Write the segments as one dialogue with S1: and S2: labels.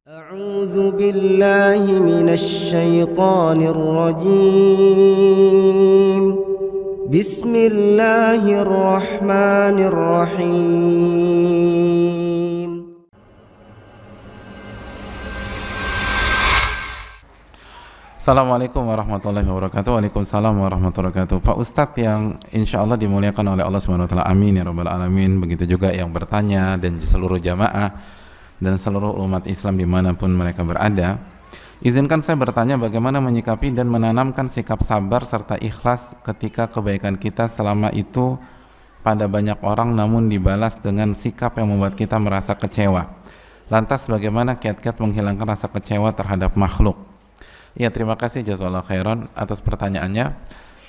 S1: أعوذ بالله من الشيطان الرجيم بسم الله الرحمن الرحيم.
S2: Assalamualaikum warahmatullahi wabarakatuh. Waalaikumsalam warahmatullahi wabarakatuh. Pak Ustadz yang insya Allah dimuliakan oleh Allah Subhanahu Wa Taala, amin ya rabbal alamin. Begitu juga yang bertanya dan seluruh jamaah dan seluruh umat Islam dimanapun mereka berada. Izinkan saya bertanya bagaimana menyikapi dan menanamkan sikap sabar serta ikhlas ketika kebaikan kita selama itu pada banyak orang namun dibalas dengan sikap yang membuat kita merasa kecewa. Lantas bagaimana kiat-kiat menghilangkan rasa kecewa terhadap makhluk? Ya, terima kasih jazakallahu khairan atas pertanyaannya.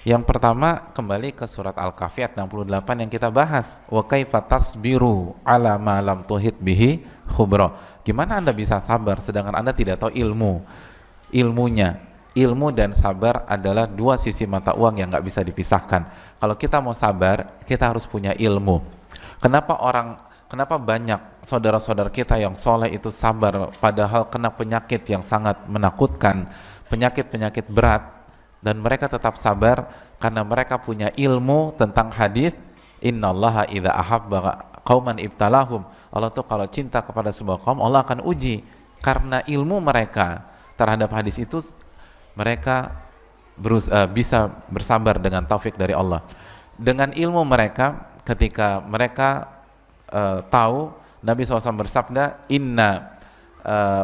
S2: Yang pertama, kembali ke surat Al-Kahfi ayat 68 yang kita bahas. Wa kaifa tasbiru ala ma lam tuhit bihi khubra. Gimana Anda bisa sabar sedangkan Anda tidak tahu ilmunya. Ilmu dan sabar adalah dua sisi mata uang yang nggak bisa dipisahkan. Kalau kita mau sabar, kita harus punya ilmu. Kenapa banyak saudara-saudara kita yang soleh itu sabar padahal kena penyakit yang sangat menakutkan, penyakit-penyakit berat, dan mereka tetap sabar karena mereka punya ilmu tentang hadis innallaha idza ahabba qauman ibtalahum. Allah tuh kalau cinta kepada sebuah kaum, Allah akan uji. Karena ilmu mereka terhadap hadis itu, mereka bisa bersabar dengan taufik dari Allah. Dengan ilmu mereka, ketika mereka tahu Nabi SAW bersabda, inna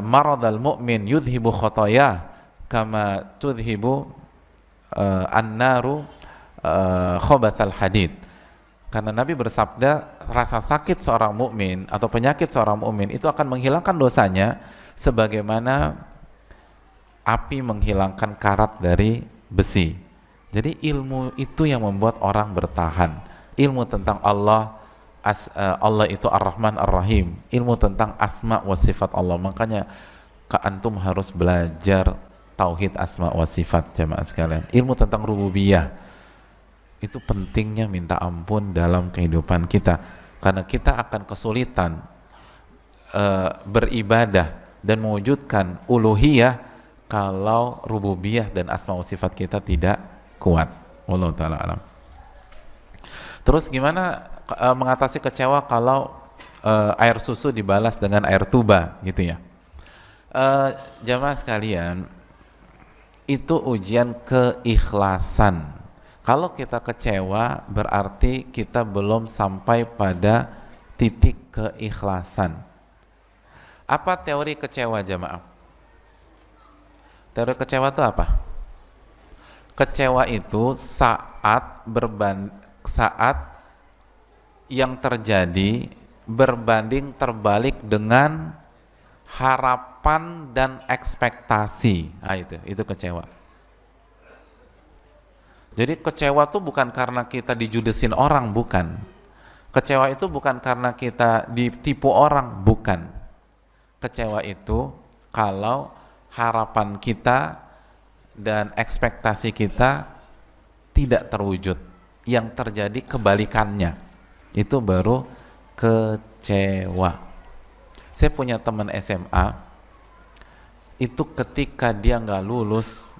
S2: maradal mu'min yudhibu khotoyah kama tudhibu an-naru khobathal hadid. Karena Nabi bersabda, rasa sakit seorang mukmin atau penyakit seorang mukmin itu akan menghilangkan dosanya sebagaimana api menghilangkan karat dari besi. Jadi ilmu itu yang membuat orang bertahan. Ilmu tentang Allah, Allah itu Ar-Rahman Ar-Rahim, ilmu tentang asma wa sifat Allah. Makanya antum harus belajar tauhid asma wa sifat, jamaah sekalian. Ilmu tentang rububiyah itu pentingnya minta ampun dalam kehidupan kita, karena kita akan kesulitan beribadah dan mewujudkan uluhiyah kalau rububiyah dan asma wa sifat kita tidak kuat. Wallahu ta'ala alam. Terus gimana mengatasi kecewa kalau air susu dibalas dengan air tuba gitu ya? Jamaah sekalian, itu ujian keikhlasan. Kalau kita kecewa berarti kita belum sampai pada titik keikhlasan. Apa teori kecewa, jamaah? Teori kecewa itu apa? Kecewa itu saat yang terjadi berbanding terbalik dengan harapan dan ekspektasi. Nah, itu kecewa. Jadi kecewa itu bukan karena kita dijudesin orang, bukan. Kecewa itu bukan karena kita ditipu orang, bukan. Kecewa itu kalau harapan kita dan ekspektasi kita tidak terwujud, yang terjadi kebalikannya, itu baru kecewa. Saya punya teman SMA, itu ketika dia nggak lulus,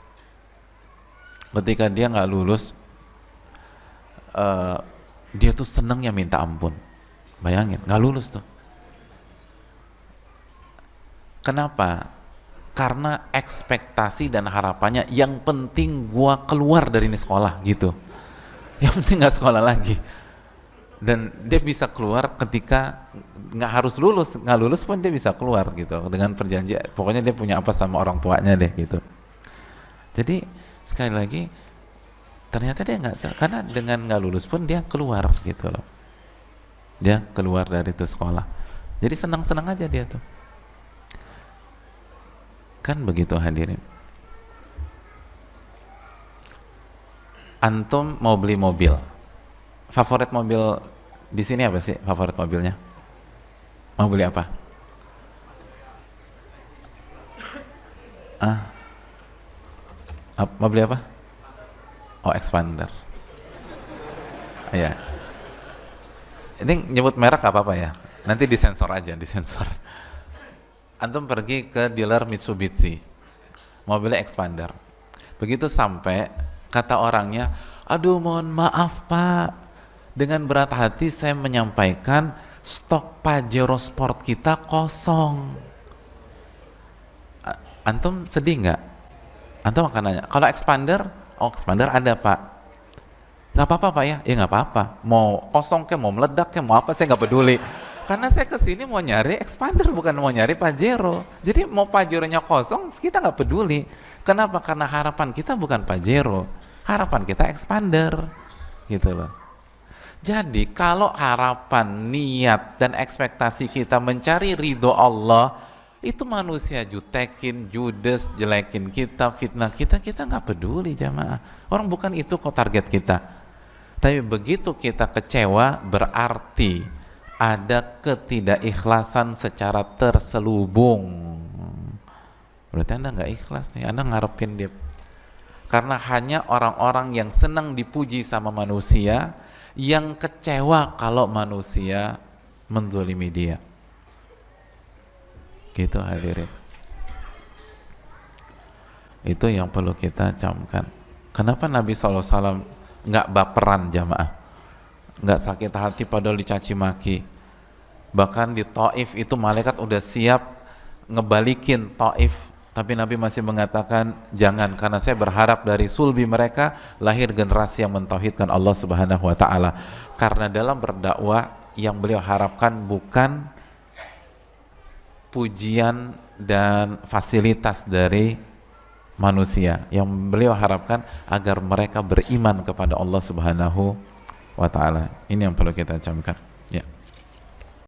S2: dia tuh senengnya minta ampun. Bayangin, nggak lulus tuh. Kenapa? Karena ekspektasi dan harapannya, yang penting gua keluar dari ini sekolah gitu. Yang penting nggak sekolah lagi. Dan dia bisa keluar ketika nggak harus lulus, nggak lulus pun dia bisa keluar gitu dengan perjanjian. Pokoknya dia punya apa sama orang tuanya deh gitu. Jadi sekali lagi, ternyata dia nggak, karena dengan nggak lulus pun dia keluar gitu loh. Dia keluar dari itu sekolah. Jadi senang-senang aja dia tuh. Kan begitu hadirin. Antum mau beli mobil, favorit mobil di sini apa sih favorit mobilnya? Mau beli apa? Mau beli apa? Oh, Expander. Iya. Ini nyebut merek apa-apa ya? Nanti disensor aja, disensor. antum pergi ke dealer Mitsubishi, mau beli expander. Begitu sampai, kata orangnya, aduh mohon maaf Pak, dengan berat hati saya menyampaikan stok Pajero Sport kita kosong. Antum sedih nggak? Antum akan nanya, kalau expander, oh expander ada Pak. Nggak apa-apa Pak ya? Ya nggak apa-apa. Mau kosong ke, mau meledak ke, mau apa, saya nggak peduli. Karena saya kesini mau nyari expander, bukan mau nyari Pajero. Jadi mau Pajeronya kosong, kita nggak peduli. Kenapa? Karena harapan kita bukan Pajero, harapan kita expander, gitu loh. Jadi kalau harapan, niat, dan ekspektasi kita mencari ridho Allah, itu manusia jutekin, judes, jelekin kita, fitnah kita, kita nggak peduli jamaah. Orang bukan itu kok target kita. Tapi begitu kita kecewa, berarti ada ketidakikhlasan secara terselubung. Berarti Anda nggak ikhlas nih, Anda ngarepin dia. Karena hanya orang-orang yang senang dipuji sama manusia, yang kecewa kalau manusia menzalimi dia. Gitu hadirin. Itu yang perlu kita camkan. Kenapa Nabi SAW nggak baperan jamaah, nggak sakit hati padahal dicaci maki? Bahkan di Taif itu malaikat udah siap ngebalikin Taif, tapi Nabi masih mengatakan jangan, karena saya berharap dari sulbi mereka lahir generasi yang mentauhidkan Allah Subhanahu wa Ta'ala. Karena dalam berdakwah yang beliau harapkan bukan pujian dan fasilitas dari manusia, yang beliau harapkan agar mereka beriman kepada Allah Subhanahu wa Ta'ala. Ini yang perlu kita camkan.